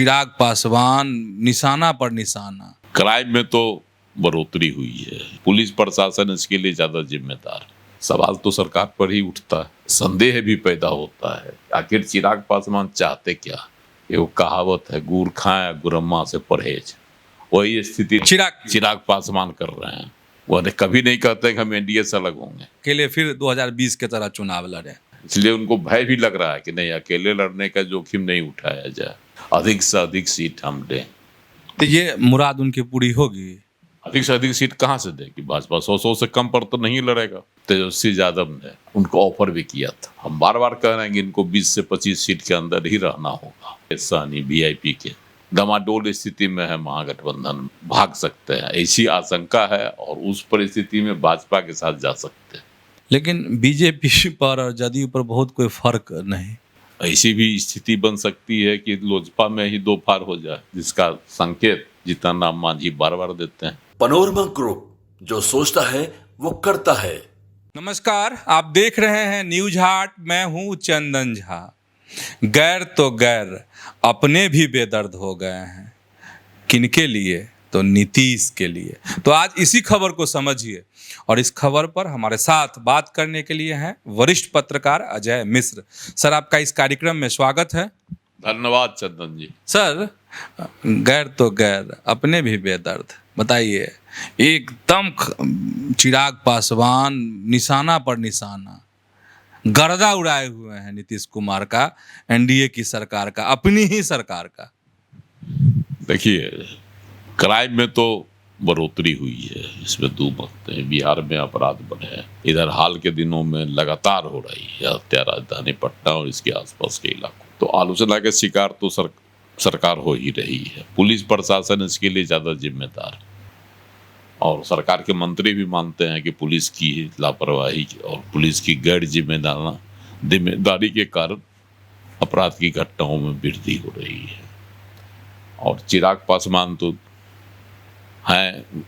चिराग पासवान निशाना पर निशाना। क्राइम में तो बढ़ोतरी हुई है, पुलिस प्रशासन इसके लिए ज्यादा जिम्मेदार। सवाल तो सरकार पर ही उठता है, संदेह भी पैदा होता है आखिर चिराग पासवान चाहते क्या। ये वो कहावत है, गुड़ खाएं गुरम्मा से परहेज, वही स्थिति चिराग पासवान कर रहे हैं। वो कभी नहीं कहते कि हम एनडीए से अलग होंगे, अकेले फिर 2020 के तरह चुनाव लड़े। इसलिए उनको भय भी लग रहा है कि नहीं, अकेले लड़ने का जोखिम नहीं उठाया जाए, अधिक से अधिक सीट हम दें। तो ये मुराद उनकी पूरी होगी? अधिक से अधिक सीट कहाँ से देगी भाजपा? 100 से कम पर तो नहीं लड़ेगा। तेजस्वी यादव ने उनको ऑफर भी किया था। हम बार बार कह रहे हैं कि इनको 20 से 25 सीट के अंदर ही रहना होगा। सानी वीआईपी के डमाडोल स्थिति में है, महागठबंधन भाग सकते हैं ऐसी आशंका है, और उस परिस्थिति में भाजपा के साथ जा सकते हैं। लेकिन बीजेपी पर और जदयू पर बहुत कोई फर्क नहीं। ऐसी भी स्थिति बन सकती है कि लोजपा में ही दो फार हो जाए, जिसका संकेत जीतन राम मांझी बार बार देते हैं। पैनोरमा ग्रुप, जो सोचता है वो करता है। नमस्कार, आप देख रहे हैं न्यूज हाट। मैं हूं चंदन झा। गैर तो गैर, अपने भी बेदर्द हो गए हैं। किनके लिए? तो नीतीश के लिए। तो आज इसी खबर को समझिए, और इस खबर पर हमारे साथ बात करने के लिए हैं वरिष्ठ पत्रकार अजय मिश्र। सर, आपका इस कार्यक्रम में स्वागत है। धन्यवाद चंदन जी। सर, गैर तो गैर, अपने भी बेदर्द, बताइए। एकदम चिराग पासवान निशाना पर निशाना, गर्दा उड़ाए हुए हैं नीतीश कुमार का, एनडीए की सरकार का, अपनी ही सरकार का। देखिए, क्राइम में तो बढ़ोतरी हुई है, इसमें दो मत हैं। बिहार में अपराध बढ़े हैं, इधर हाल के दिनों में लगातार हो रही है हत्या राजधानी पटना और इसके आसपास के इलाकों। तो आलोचना के शिकार तो सरकार हो ही रही है। पुलिस प्रशासन इसके लिए ज्यादा जिम्मेदार, और सरकार के मंत्री भी मानते हैं कि पुलिस की लापरवाही और पुलिस की गैर जिम्मेदारी के कारण अपराध की घटनाओं में वृद्धि हो रही है। और चिराग पासवान तो हैं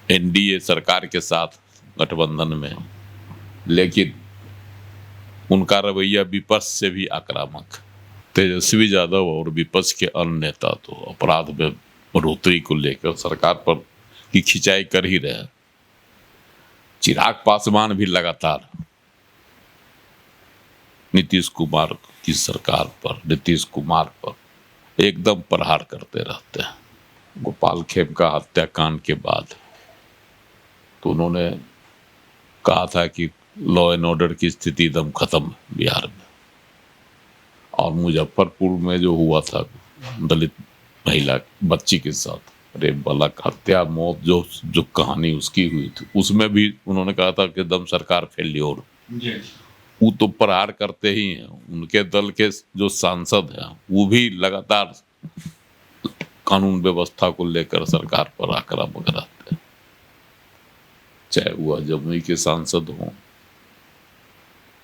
एनडीए सरकार के साथ गठबंधन में, लेकिन उनका रवैया विपक्ष से भी आक्रामक। तेजस्वी यादव और विपक्ष के अन्य नेता तो अपराध में बढ़ोतरी को लेकर सरकार पर की खिंचाई कर ही रहे। चिराग पासवान भी लगातार नीतीश कुमार की सरकार पर, नीतीश कुमार पर एकदम प्रहार करते रहते हैं। गोपाल खेमका हत्याकांड के बाद तो उन्होंने कहा था कि लॉ एंड ऑर्डर की स्थिति एकदम खत्म बिहार में, और मुजफ्फरपुर में जो हुआ था दलित महिला बच्ची के साथ रेप वाला हत्या मौत जो कहानी उसकी हुई थी, उसमें भी उन्होंने कहा था कि एकदम सरकार फेल्योर। वो तो प्रहार करते ही हैं। उनके दल के जो सांसद हैं वो भी लगातार कानून व्यवस्था को लेकर सरकार पर आक्रामक रहते हैं, चाहे वह जमुई के सांसद हों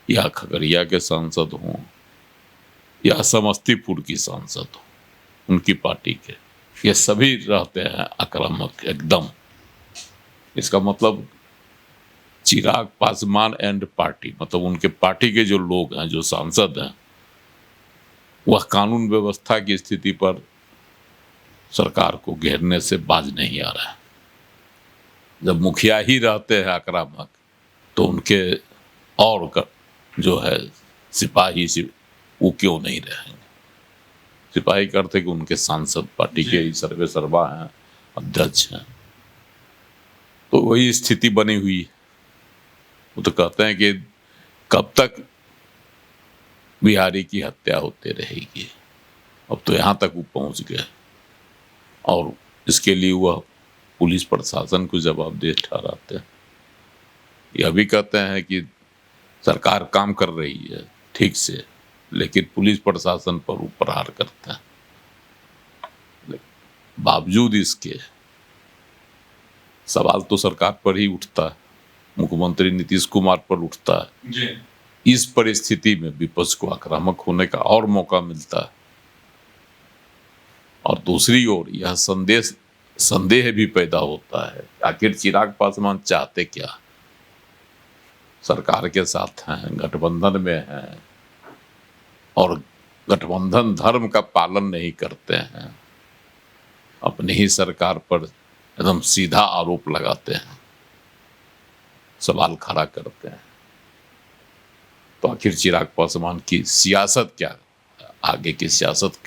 या खगड़िया के सांसद हों या समस्तीपुर की सांसद हो, उनकी पार्टी के, ये सभी रहते हैं आक्रामक एकदम। इसका मतलब चिराग पासवान एंड पार्टी, मतलब उनके पार्टी के जो लोग हैं, जो सांसद हैं, वह कानून व्यवस्था की स्थिति पर सरकार को घेरने से बाज नहीं आ रहा है। जब मुखिया ही रहते हैं आक्रामक, तो उनके और जो है सिपाही वो क्यों नहीं रहेंगे? सिपाही करते कि उनके सांसद पार्टी के ही सर्वे सर्वा हैं, अध्यक्ष हैं। तो वही स्थिति बनी हुई है। वो तो कहते हैं कि कब तक बिहारी की हत्या होते रहेगी। अब तो यहाँ तक वो पहुँच गए, और इसके लिए वह पुलिस प्रशासन को जवाबदेह ठहराते हैं। यह भी कहते हैं कि सरकार काम कर रही है ठीक से, लेकिन पुलिस प्रशासन पर वो प्रहार करता है। बावजूद इसके सवाल तो सरकार पर ही उठता है, मुख्यमंत्री नीतीश कुमार पर उठता है जी। इस परिस्थिति में विपक्ष को आक्रामक होने का और मौका मिलता है, और दूसरी ओर यह संदेह भी पैदा होता है आखिर चिराग पासवान चाहते क्या। सरकार के साथ हैं, गठबंधन में हैं, और गठबंधन धर्म का पालन नहीं करते हैं, अपनी ही सरकार पर एकदम सीधा आरोप लगाते हैं, सवाल खड़ा करते हैं, तो आखिर चिराग पासवान की सियासत क्या, आगे की सियासत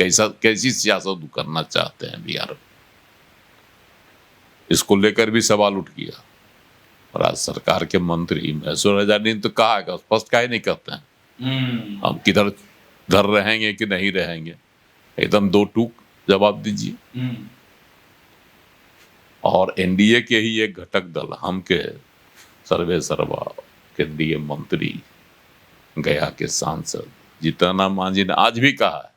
कैसी सियासत करना चाहते हैं बिहार में, इसको लेकर भी सवाल उठ गया। और आज सरकार के मंत्री महेश्वर हजारी ने तो कहा है, स्पष्ट काहे नहीं कहते हैं हम किधर धर रहेंगे कि नहीं रहेंगे, एकदम दो टूक जवाब दीजिए। और एनडीए के ही एक घटक दल हम के सर्वे सर्वा केंद्रीय मंत्री, गया के सांसद जीतन राम मांझी ने आज भी कहा है,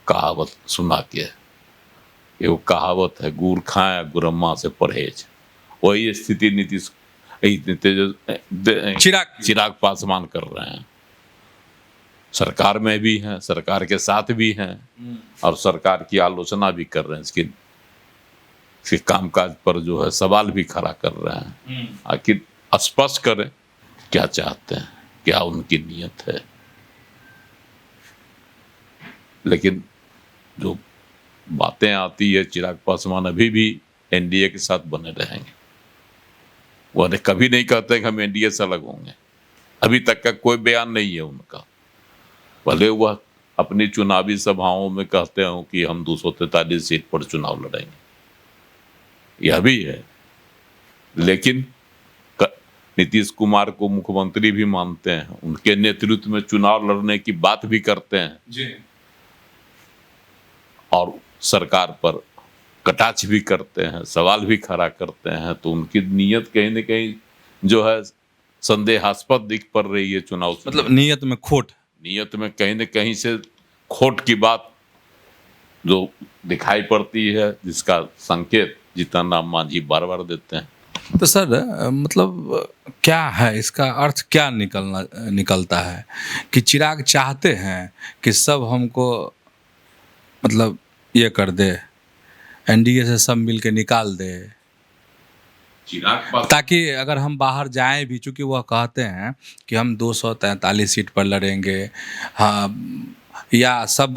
कहावत सुना के, ये वो कहावत है, गुड़ खाए गुरम्मा से परहेज, वही स्थिति नीतीश चिराग पासवान कर रहे हैं। सरकार में भी हैं, सरकार के साथ भी हैं, और सरकार की आलोचना भी कर रहे हैं, इसके कामकाज पर जो है सवाल भी खड़ा कर रहे हैं। आखिर स्पष्ट करें क्या चाहते हैं, क्या उनकी नीयत है। लेकिन जो बातें आती है, चिराग पासवान अभी भी एनडीए के साथ बने रहेंगे, वो कभी नहीं कहते कि हम एनडीए से अलग होंगे। अभी तक का कोई बयान नहीं है उनका, भले वह अपनी चुनावी सभाओं में कहते हो कि हम 243 सीट पर चुनाव लड़ेंगे, यह भी है, लेकिन नीतीश कुमार को मुख्यमंत्री भी मानते हैं, उनके नेतृत्व में चुनाव लड़ने की बात भी करते हैं जी। और सरकार पर कटाक्ष भी करते हैं, सवाल भी खड़ा करते हैं। तो उनकी नीयत कहीं न कहीं जो है संदेहास्पद दिख पड़ रही है चुनाव, मतलब नीयत में खोट, नीयत में कहीं न कहीं से खोट की बात जो दिखाई पड़ती है, जिसका संकेत जीतन राम मांझी बार बार देते हैं। तो सर मतलब क्या है इसका अर्थ, क्या निकलता है कि चिराग चाहते हैं कि सब हमको मतलब ये कर दे, एनडीए से सब मिल के निकाल दे, ताकि अगर हम बाहर जाएं भी, चूंकि वह कहते हैं कि हम 243 सीट पर लड़ेंगे, हाँ, या सब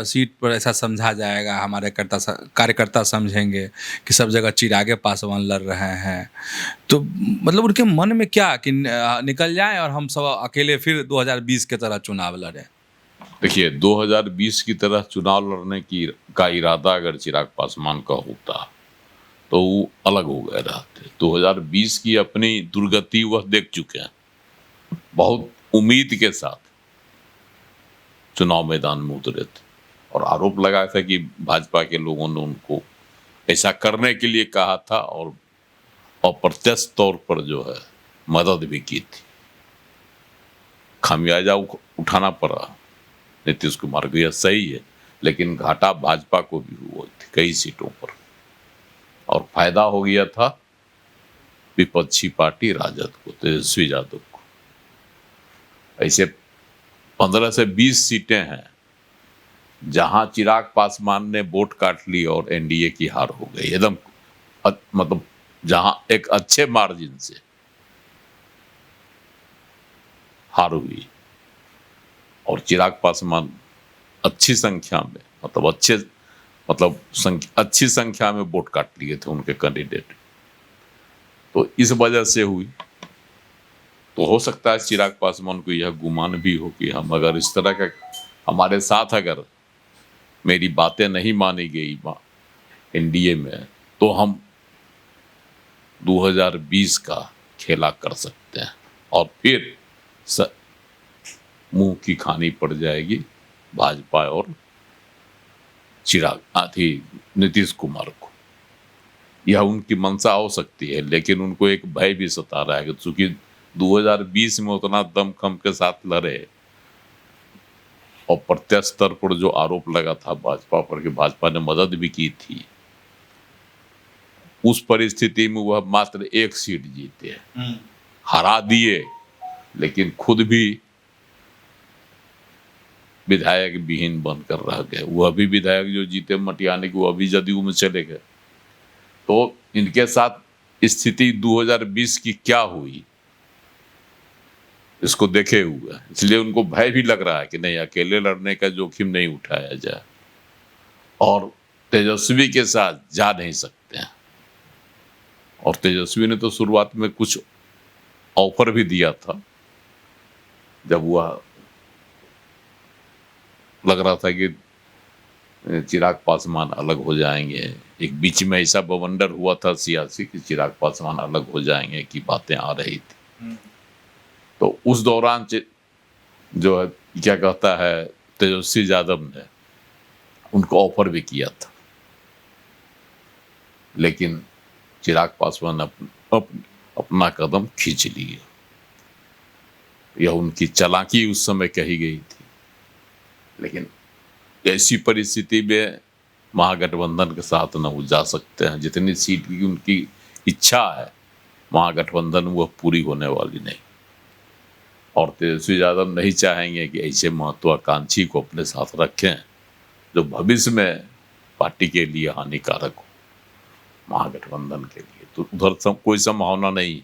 सीट पर ऐसा समझा जाएगा, हमारे कार्यकर्ता समझेंगे कि सब जगह चिरागे पासवान लड़ रहे हैं, तो मतलब उनके मन में क्या कि निकल जाएं और हम सब अकेले फिर 2020 के तरह चुनाव लड़ें। देखिए, 2020 की तरह चुनाव लड़ने का इरादा अगर चिराग पासवान का होता तो वो अलग हो गए रहते। 2020 की अपनी दुर्गति वह देख चुके हैं, बहुत उम्मीद के साथ चुनाव मैदान में उतरे थे और आरोप लगाया था कि भाजपा के लोगों ने उनको ऐसा करने के लिए कहा था और अप्रत्यक्ष तौर पर जो है मदद भी की थी। खामियाजा उठाना पड़ा नीतीश कुमार को, यह सही है, लेकिन घाटा भाजपा को भी हुआ था कई सीटों पर, और फायदा हो गया था विपक्षी पार्टी राजद को, तेजस्वी यादव को। ऐसे 15 से 20 सीटें हैं जहां चिराग पासवान ने वोट काट ली और एनडीए की हार हो गई एकदम, मतलब जहां एक अच्छे मार्जिन से हार हुई और चिराग पासवान अच्छी संख्या में, अच्छी संख्या में वोट काट लिए थे उनके कैंडिडेट, तो इस वजह से हुई। तो हो सकता है चिराग पासवान को यह गुमान भी हो कि हम अगर इस तरह का हमारे साथ अगर मेरी बातें नहीं मानी गई एनडीए में, तो हम 2020 का खेला कर सकते हैं और फिर मुंह की खानी पड़ जाएगी भाजपा और नीतीश कुमार को। यह उनकी मंशा हो सकती है, लेकिन उनको एक भय भी सता रहा है कि चूंकि 2020 में उतना दमखम के साथ लड़े और प्रत्यक्ष स्तर पर जो आरोप लगा था भाजपा पर कि भाजपा ने मदद भी की थी, उस परिस्थिति में वह मात्र 1 सीट जीते, हरा दिए, लेकिन खुद भी विधायक विहीन बनकर रह गए। वह भी विधायक जो जीते मटियानी को, वह भी जदयू में चले गए। तो इनके साथ स्थिति 2020 की क्या हुई इसको देखे हुए हैं, इसलिए उनको भय भी लग रहा है कि नहीं, अकेले लड़ने का जोखिम नहीं उठाया जाए, और तेजस्वी के साथ जा नहीं सकते हैं। और तेजस्वी ने तो शुरुआत में कुछ ऑफर भी दिया था, जब वह लग रहा था कि चिराग पासवान अलग हो जाएंगे। एक बीच में ऐसा बवंडर हुआ था सियासी कि चिराग पासवान अलग हो जाएंगे की बातें आ रही थी। तो उस दौरान जो है क्या कहता है, तेजस्वी यादव ने उनको ऑफर भी किया था, लेकिन चिराग पासवान अपना कदम खींच लिए। यह उनकी चालाकी उस समय कही गई थी, लेकिन ऐसी परिस्थिति में महागठबंधन के साथ न वो जा सकते हैं। जितनी सीट की उनकी इच्छा है महागठबंधन वह पूरी होने वाली नहीं, और तेजस्वी यादव नहीं चाहेंगे कि ऐसे महत्वाकांक्षी को अपने साथ रखें जो भविष्य में पार्टी के लिए हानिकारक हो, महागठबंधन के लिए। तो उधर कोई संभावना नहीं।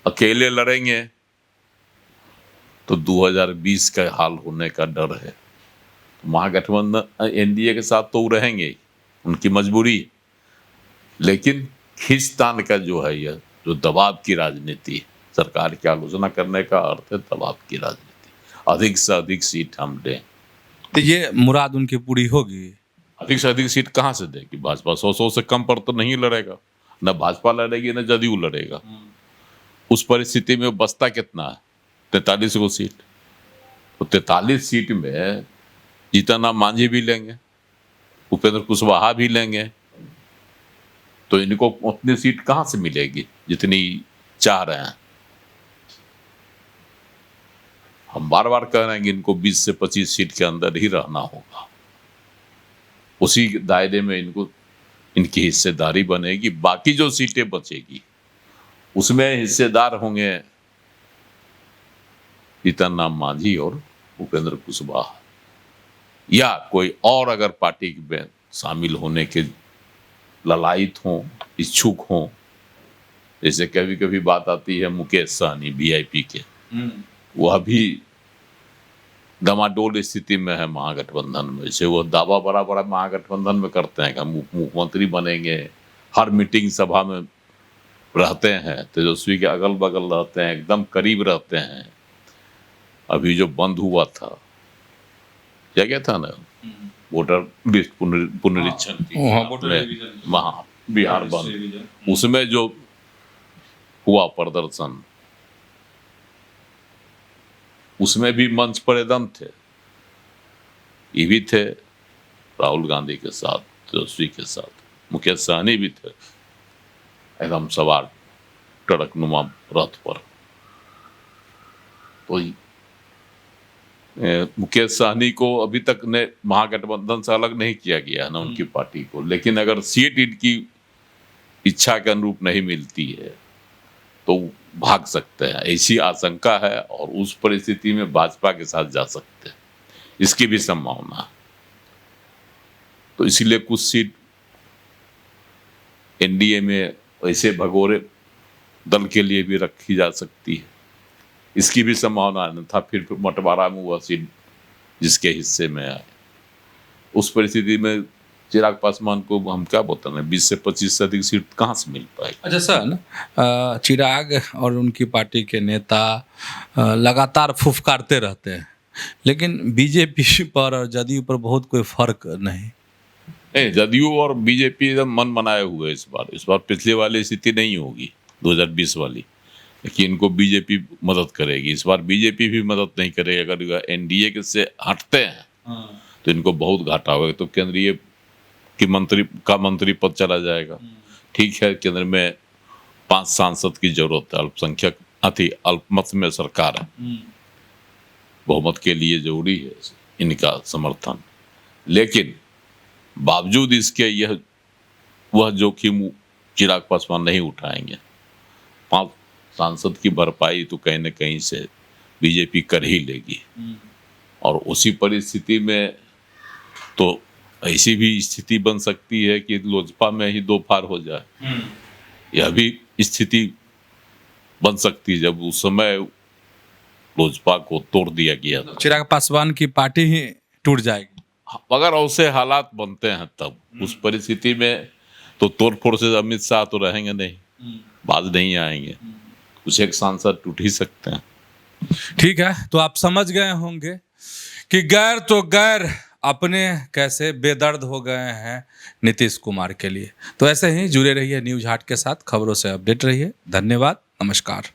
अकेले लड़ेंगे तो 2020 का हाल होने का डर है। तो महागठबंधन एनडीए के साथ तो वो रहेंगे ही, उनकी मजबूरी है, लेकिन खींचतान का जो है, यह जो दबाव की राजनीति है, सरकार की आलोचना करने का अर्थ है दबाव की राजनीति। अधिक से अधिक सीट हम दें, तो ये मुराद उनकी पूरी होगी। अधिक से अधिक सीट कहाँ से देगी? भाजपा 100 से कम पर तो नहीं लड़ेगा, न भाजपा लड़ेगी न जदयू लड़ेगा। उस परिस्थिति में बसता कितना है? 43 को सीट। तो 43 सीट में जीतन राम मांझी भी लेंगे, उपेंद्र कुशवाहा भी लेंगे, तो इनको उतनी सीट कहाँ से मिलेगी जितनी चाह रहे हैं। हम बार बार कह रहे हैं कि इनको 20 से 25 सीट के अंदर ही रहना होगा, उसी दायरे में इनको इनकी हिस्सेदारी बनेगी। बाकी जो सीटें बचेगी उसमें हिस्सेदार होंगे जीतन राम मांझी और उपेंद्र कुशवाहा, या कोई और अगर पार्टी में शामिल होने के ललायत हों, इच्छुक हों। जैसे कभी कभी बात आती है मुकेश सहनी वीआईपी के, वह भी डमाडोल स्थिति में है महागठबंधन में। जैसे वो दावा बड़ा बड़ा महागठबंधन में करते हैं कि हम मुख्यमंत्री बनेंगे, हर मीटिंग सभा में रहते हैं, तेजस्वी के अगल बगल रहते हैं, एकदम करीब रहते हैं। अभी जो बंद हुआ था, क्या क्या था ना, वोटर लिस्ट पुनरीक्षण वहाँ बिहार बंद, उसमें जो हुआ प्रदर्शन, उसमें भी मंच पर एकदम थे, ये भी थे राहुल गांधी के साथ, तेजस्वी के साथ, मुकेश सहनी भी थे एकदम सवार टड़कनुमा रथ पर। तो मुकेश सहनी को अभी तक ने महागठबंधन से अलग नहीं किया गया है ना उनकी पार्टी को, लेकिन अगर सीट इनकी इच्छा के अनुरूप नहीं मिलती है तो भाग सकते हैं, ऐसी आशंका है। और उस परिस्थिति में भाजपा के साथ जा सकते हैं, इसकी भी संभावना है। तो इसीलिए कुछ सीट एनडीए में ऐसे भगोरे दल के लिए भी रखी जा सकती है, इसकी भी संभावना है। था फिर बंटवारा में हुआ सीट जिसके हिस्से में आए, उस परिस्थिति में चिराग पासवान को हम क्या बोलते हैं, 20 से 25 से अधिक सीट कहाँ से मिल पाएगी? अच्छा सर, चिराग और उनकी पार्टी के नेता लगातार फुफकारते रहते हैं, लेकिन बीजेपी पर और जदयू पर बहुत कोई फर्क नहीं। जदयू और बीजेपी एकदम मन बनाए हुए इस बार पिछले वाली स्थिति नहीं होगी 2020 वाली, कि इनको बीजेपी मदद करेगी। इस बार बीजेपी भी मदद नहीं करेगी। अगर एनडीए से हटते हैं तो इनको बहुत घाटा होगा। तो केंद्रीय की मंत्री पद चला जाएगा। ठीक है, केंद्र में 5 सांसद की जरूरत है, अल्पसंख्यक अल्पमत में सरकार है, बहुमत के लिए जरूरी है इनका समर्थन। लेकिन बावजूद इसके वह जोखिम चिराग पासवान नहीं उठाएंगे। 5 सांसद की भरपाई तो कहीं न कहीं से बीजेपी कर ही लेगी, और उसी परिस्थिति में तो ऐसी भी स्थिति बन सकती है कि लोजपा में ही 2 फार हो जाए। यह भी स्थिति बन सकती है। जब उस समय लोजपा को तोड़ दिया गया था। चिराग पासवान की पार्टी ही टूट जाएगी। अगर ऐसे हालात बनते हैं तब उस परिस्थिति में तो तोड़फोड़ से अमित शाह तो रहेंगे नहीं, बाज नहीं आएंगे, कुछ एक सांसद टूट ही सकते हैं। ठीक है, तो आप समझ गए होंगे कि गैर तो गैर अपने कैसे बेदर्द हो गए हैं नीतीश कुमार के लिए। तो ऐसे ही जुड़े रहिए न्यूज़ हाट के साथ, खबरों से अपडेट रहिए। धन्यवाद, नमस्कार।